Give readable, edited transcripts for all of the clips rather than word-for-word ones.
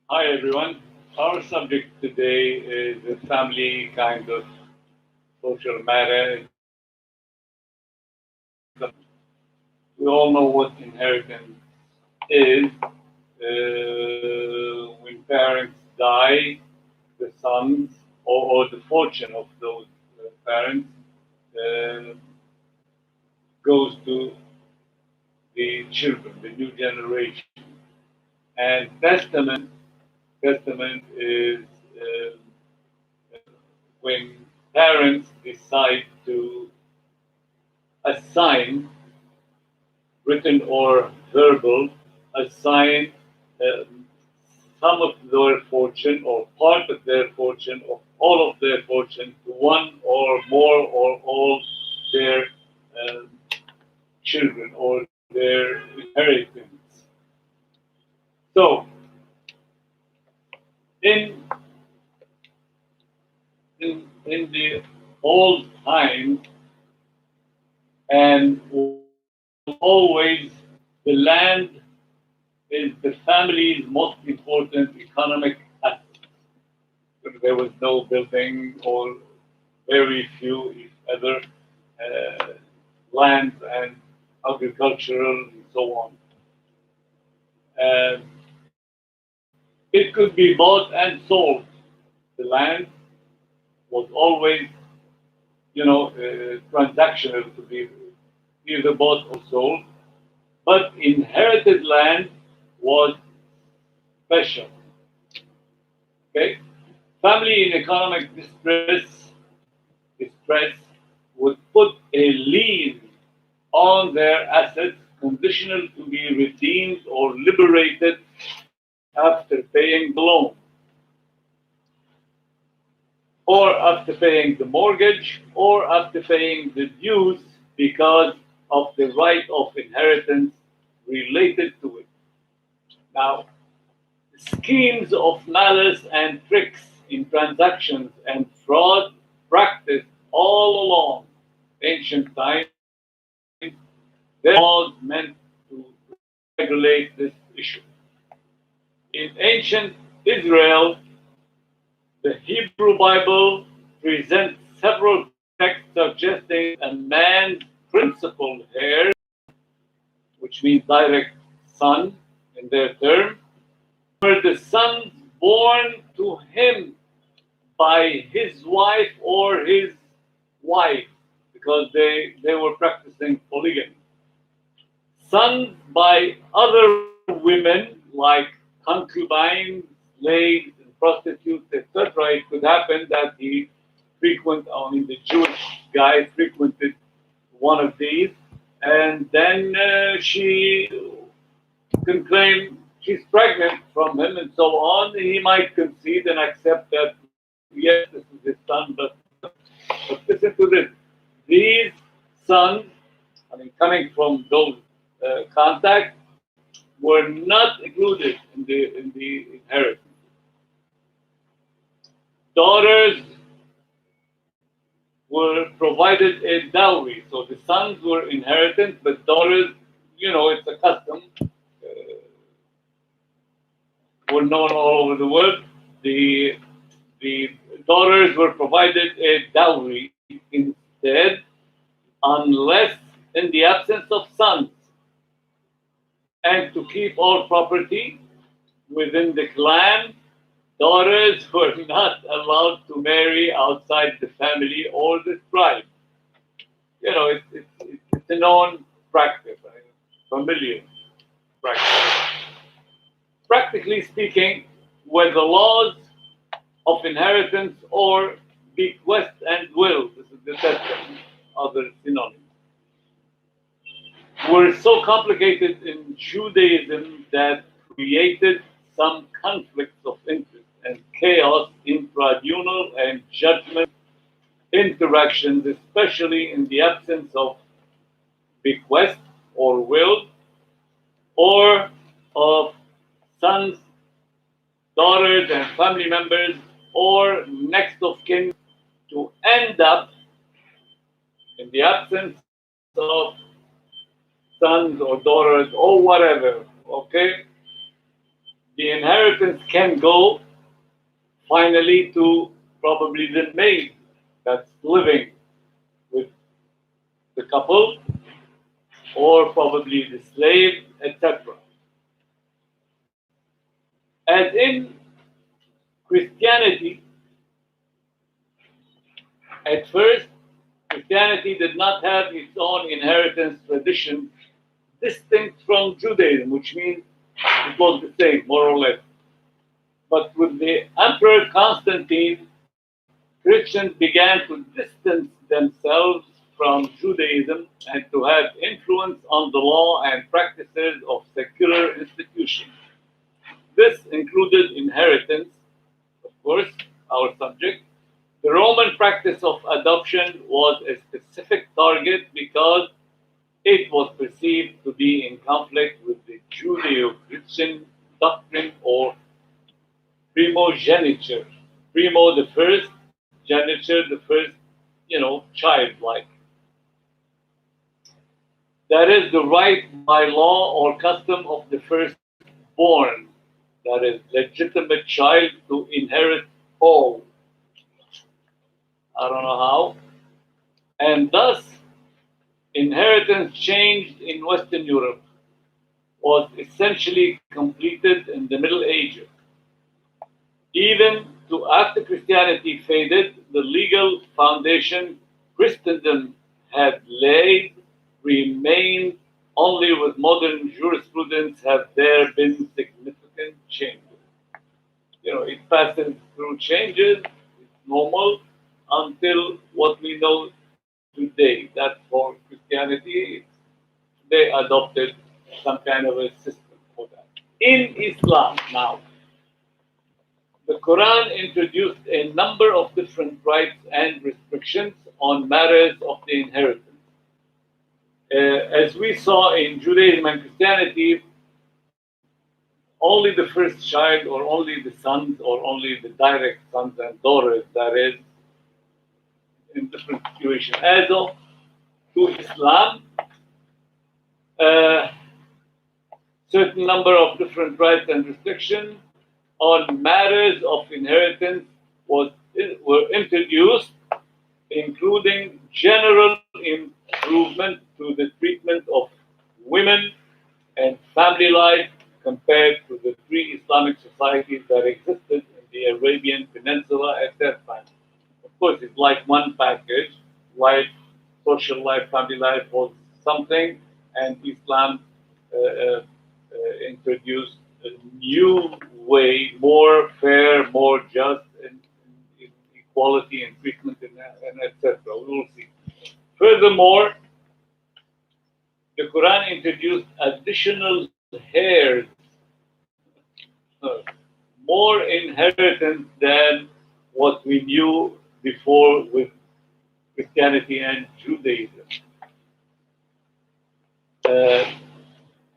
Hi everyone. Our subject today is a family kind of social matter. We all know what inheritance is. When parents die, the sons or the fortune of those parents uh, goes to the children, the new generation. And testament is uh, when parents decide to assign, written or verbal, assign uh, some of their fortune or part of their fortune or all of their fortune to one or more or all their uh, children or their inheritance. So, in in the old times, and always the land is the family's most important economic asset. There was no building or very few, if ever, uh, land and agricultural and so on. And it could be bought and sold. The land was always, transactional to be either bought or sold. But inherited land was special. Okay, family in economic distress would put a lien on their assets, conditional to be redeemed or liberated after paying the loan or after paying the mortgage or after paying the dues because of the right of inheritance related to it. Now, schemes of malice and tricks in transactions and fraud practiced all along ancient times, their laws meant to regulate this issue. In ancient Israel, the Hebrew Bible presents several texts suggesting a man's principal heir, which means direct son in their term, were the sons born to him by his wife or his wife, because they were practicing polygamy. Sons by other women like concubines, slaves, and prostitutes, etc. It could happen that the Jewish guy frequented one of these, and then she can claim she's pregnant from him and so on. He might concede and accept that, yes, this is his son, but listen to this. These sons, coming from those contacts, were not included in the inheritance. Daughters were provided a dowry, so the sons were inheritance, but daughters, it's a custom, were known all over the world. The daughters were provided a dowry instead, unless in the absence of sons, and to keep all property within the clan, daughters were not allowed to marry outside the family or the tribe. It's a known practice, familiar practice. Practically speaking, were the laws of inheritance or bequest and will, this is the testament, other synonyms, were so complicated in Judaism that created some conflicts of interest and chaos in tribunal and judgment interactions, especially in the absence of bequest or will, or of sons, daughters, and family members, or next of kin, to end up in the absence of sons or daughters or whatever, okay, the inheritance can go finally to probably the maid that's living with the couple, or probably the slave, etc. As in Christianity, at first, Christianity did not have its own inheritance tradition distinct from Judaism, which means it was the same, more or less. But with the Emperor Constantine, Christians began to distance themselves from Judaism and to have influence on the law and practices of secular institutions. This included inheritance, of course, our subject. The Roman practice of adoption was a specific target because it was perceived to be in conflict with the Judeo-Christian doctrine or primogeniture. Primo, the first, geniture, the first, child-like. That is the right by law or custom of the firstborn, that is, legitimate child to inherit all. I don't know how. And thus, inheritance changed in Western Europe, was essentially completed in the Middle Ages. Even to after Christianity faded, the legal foundation Christendom had laid remained. Only with modern jurisprudence have there been significant changes. It passes through changes, it's normal, until what we know today. That's for Christianity. They adopted some kind of a system for that. In Islam now, the Quran introduced a number of different rights and restrictions on matters of the inheritance. As we saw in Judaism and Christianity, only the first child, or only the sons, or only the direct sons and daughters, that is, in different situations. As of to Islam, certain number of different rights and restrictions on matters of inheritance were introduced, including general improvement to the treatment of women and family life compared to the pre-Islamic societies that existed in the Arabian Peninsula at that time. Of course, it's like one package. Life, social life, family life was something, and Islam introduced a new way, more fair, more just, in equality and treatment, and etc. We will see. Furthermore, the Quran introduced additional heirs, more inheritance than what we knew before with Christianity and Judaism.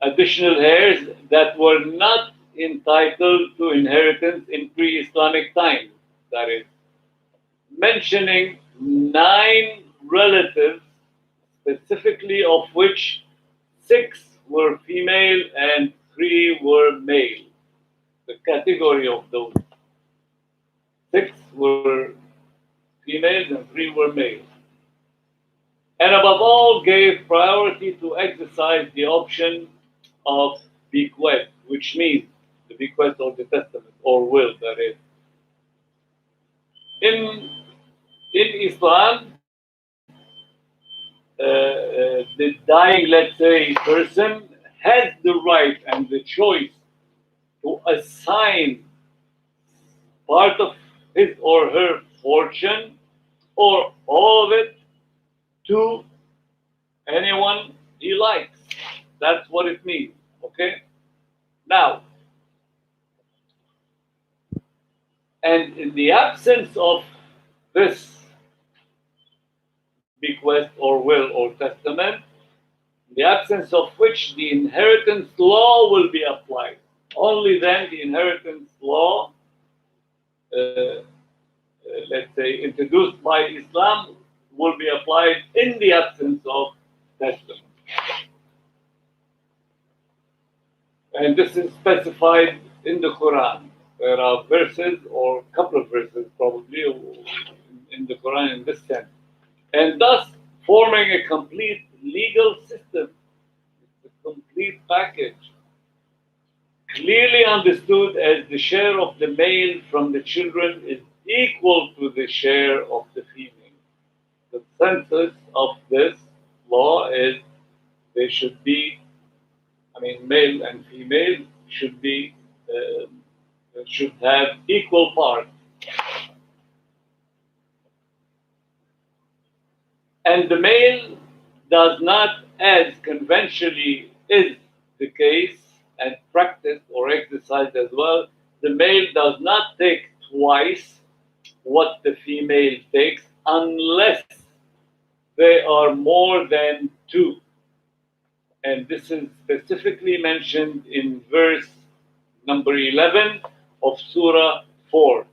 Additional heirs that were not entitled to inheritance in pre-Islamic times. That is, mentioning 9 relatives, specifically of which 6 were female and 3 were male. The category of those 6 were females and 3 were males. And above all, gave priority to exercise the option of bequest, which means the bequest or the testament or will, that is. In Islam, the dying, let's say, person has the right and the choice to assign part of his or her fortune or all of it to anyone he likes. That's what it means. Okay? Now, and in the absence of this bequest or will or testament, in the absence of which the inheritance law will be applied. Only then the inheritance law, let's say, introduced by Islam, will be applied in the absence of testament. And this is specified in the Quran. There are verses, or a couple of verses probably, in the Quran in this sense. And thus forming a complete legal system, a complete package, clearly understood as the share of the male from the children is equal to the share of the female. The census of this law is they should be, I mean, male and female uh, should have equal parts. And the male does not, as conventionally is the case and practiced or exercised as well, the male does not take twice what the female takes unless they are more than two. And this is specifically mentioned in verse number 11 of Surah 4,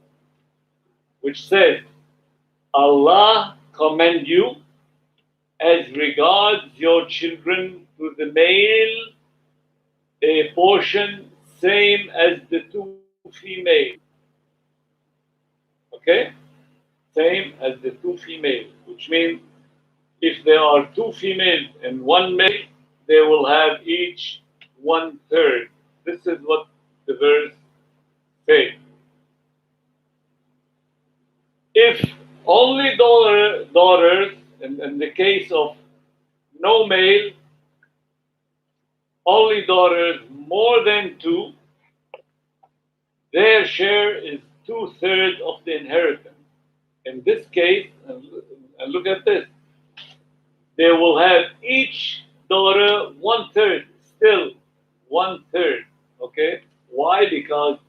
which says, Allah commend you as regards your children to the male a portion same as the two female. Okay? Same as the two female, which means if there are two females and one male, they will have each 1/3. This is what the verse says. If only daughters, in the case of no male, only daughters more than two, their share is 2/3 of the inheritance. In this case, and look at this, they will have each daughter 1/3, still 1/3. Okay? Why? Because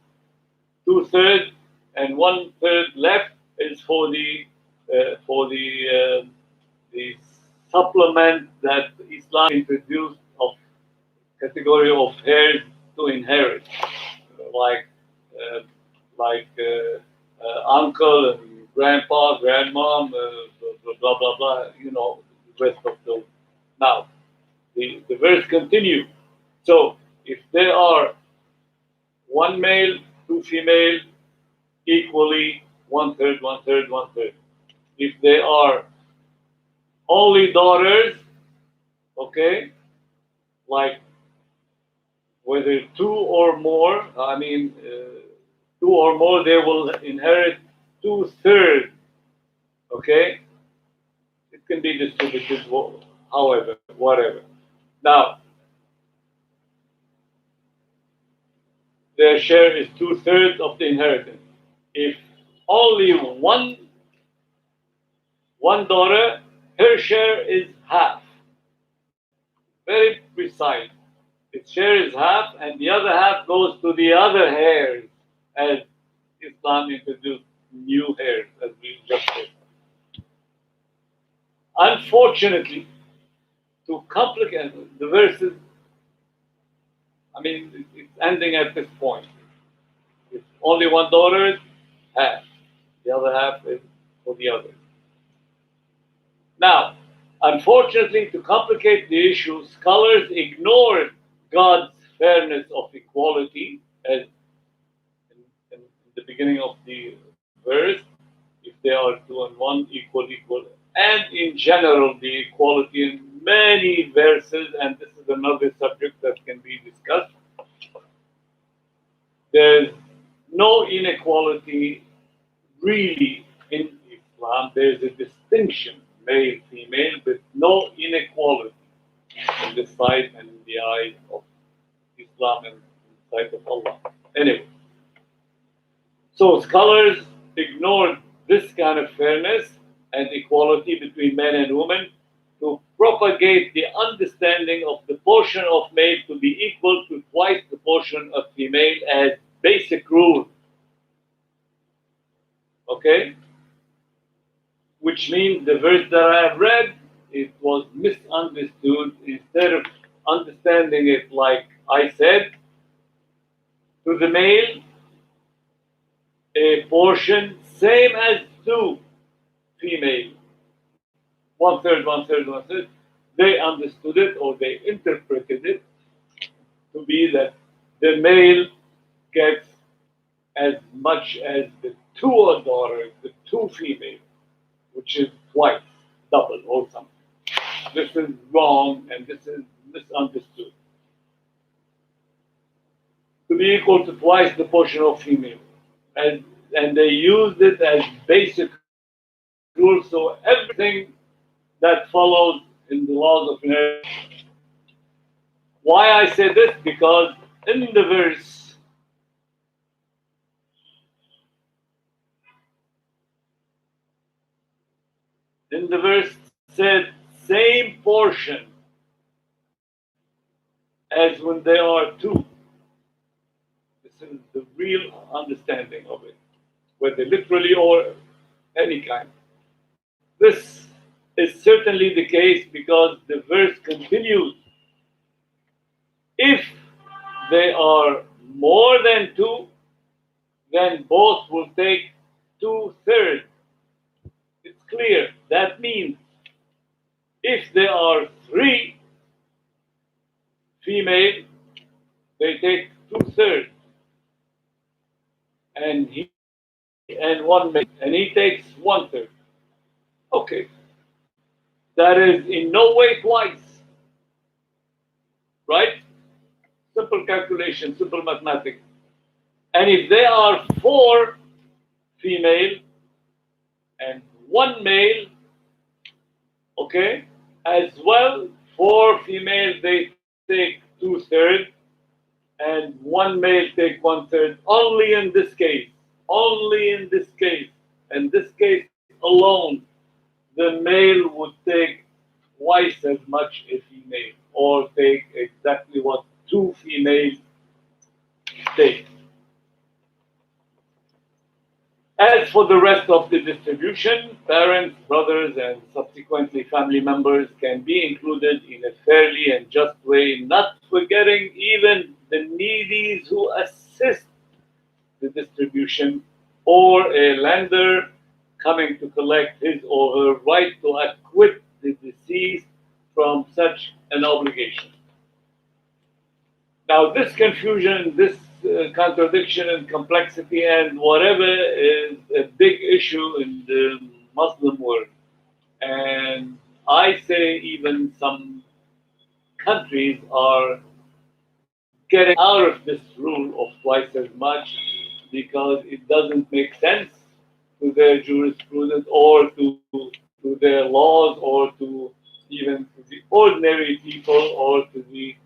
2/3 and 1/3 left is for the supplement that Islam introduced of category of heirs to inherit, like uh, uncle and grandpa, grandmom, blah blah blah. You know, the rest of those. Now, the verse continues. So, if there are one male, two female, equally 1/3, 1/3, 1/3. If they are only daughters, okay, like whether two or more, two or more, they will inherit 2/3, okay? It can be distributed, however, whatever. Now, their share is 2/3 of the inheritance. If only one daughter, her share is half. Very precise. Its share is half, and the other half goes to the other heirs, as Islam introduced new heirs, as we just said. Unfortunately, to complicate the verses, I mean, it's ending at this point. If only one daughter, half. The other half is for the other. Now, unfortunately, to complicate the issue, scholars ignored God's fairness of equality, as in the beginning of the verse, if there are two and one, equal, equal, and in general, the equality in many verses, and this is another subject that can be discussed. There's no inequality really in Islam. There's a distinction, male, female, but no inequality in the sight and in the eyes of Islam and in the sight of Allah. Anyway, so scholars ignored this kind of fairness and equality between men and women to propagate the understanding of the portion of male to be equal to twice the portion of female as basic rule. Okay? Which means the verse that I have read, it was misunderstood. Instead of understanding it like I said, to the male, a portion same as to female. 1/3, 1/3, 1/3. They understood it or they interpreted it to be that the male gets as much as the two daughters, the two females, which is twice, double or something. This is wrong and this is misunderstood. To be equal to twice the portion of female. And they used it as basic rule, so everything that follows in the laws of inheritance. Why I say this? Because in the verse said same portion as when they are two. This is the real understanding of it, whether literally or any kind. This is certainly the case because the verse continues. If they are more than two, then both will take 2/3. It's clear. That means if there are three female, they take 2/3, and one male, and he takes 1/3. Okay, that is in no way twice, right? Simple calculation, simple mathematics. And if there are four female and one male, okay, as well, four female they take 2/3, and one male take 1/3. Only in this case, in this case alone, the male would take twice as much a female, or take exactly what two females take. As for the rest of the distribution, parents, brothers, and subsequently family members can be included in a fairly and just way, not forgetting even the needies who assist the distribution, or a lender coming to collect his or her right to acquit the deceased from such an obligation. Now, this confusion, this contradiction and complexity and whatever is a big issue in the Muslim world. And I say even some countries are getting out of this rule of twice as much because it doesn't make sense to their jurisprudence or to their laws or to even to the ordinary people or to the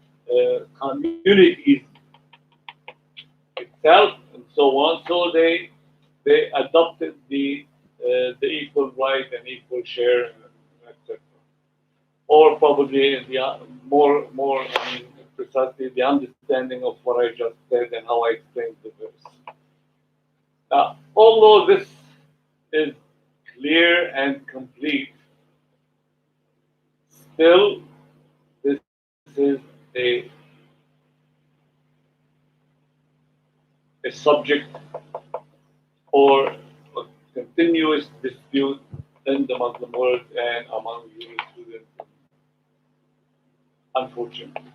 communities itself and so on. So they adopted the equal right and equal share, etc. Or probably the more I mean precisely the understanding of what I just said and how I explained the verse. Now, although this is clear and complete, still this is a subject or a continuous dispute in the Muslim world and among students, unfortunately.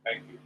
Thank you.